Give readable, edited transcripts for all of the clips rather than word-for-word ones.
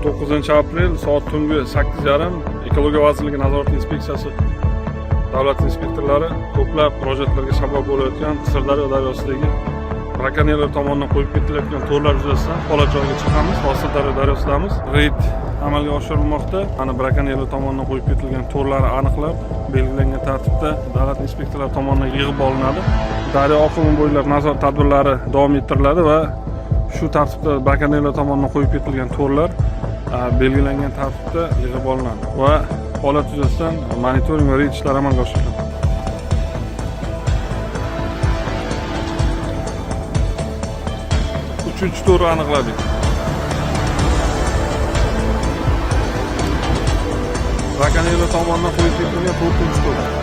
9-aprel soat tungi 8:30 Ekologiya vazirligi nazorat inspeksiyasi davlat inspektorlari ko'plab murojaatlarga sabab bo'layotgan Sirdaryo daryosidagi brakonyerlar tomonidan qo'yib ketilayotgan to'rlar yuzasidan holat joyiga chiqamiz. Sirdaryo daryosidamiz. Reyd amalga oshirilmoqda. Mana brakonyerlar tomonidan qo'yib ketilgan to'rlarni aniqlab, belgilangan tartibda davlat inspektorlari tomonidan yig'ib olinadi. Daryo oqimi bo'ylab nazorat tadbirlari davom ettiriladi va shu tartibda brakonyerlar tomonidan qo'yib ketilgan to'rlar belgilangan tartibda yig'ib olinadi va holat yuzasidan monitoring va reyd ishlari amalga oshiriladi. Uchinchi to'rni aniqladik. Brakonyerlar tomonidan qo'yib ketilgan 4-to'r.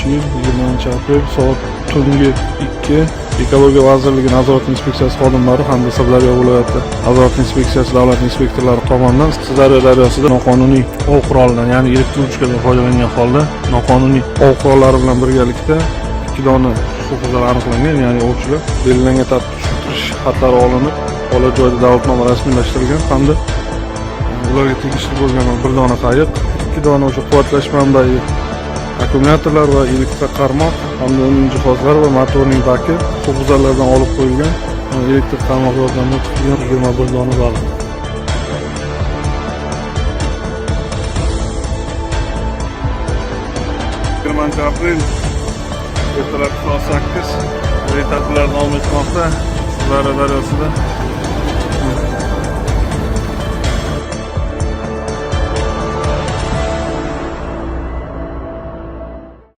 Yil 20-aprel soat tungi 2 Ekologiya vazirligi nazorat inspeksiyasi xodimlari hamda Sirdaryo viloyati nazorat inspeksiyasi davlat inspektorlari tomonidan Sirdaryo daryosida noqonuniy ov qurollaridan, ya'ni elektr ruchkadan foydalangan holda noqonuniy ov qurollari bilan birgalikda 2 dona huquqbuzar aniqlangan, ya'ni ovchilar belgilangan tartibda tushuntirish xatlari olinib, holat joyida davlatnoma rasmiylashtirilgan hamda ularga tegishli bo'lgan 1 dona qayiq, 2 dona o'sha quvvatlash manbai akkumulyatorlar va elektr qarmoq hamda uning jihozlari va motorning baki huquqbuzarlardan olib qo'yilgan elektr qarmoq yordamida tutilgan 21 dona baliq. 20-aprel ertalabki soat 8 reyd tadbirlari davom etmoqda. Sirdaryo daryosida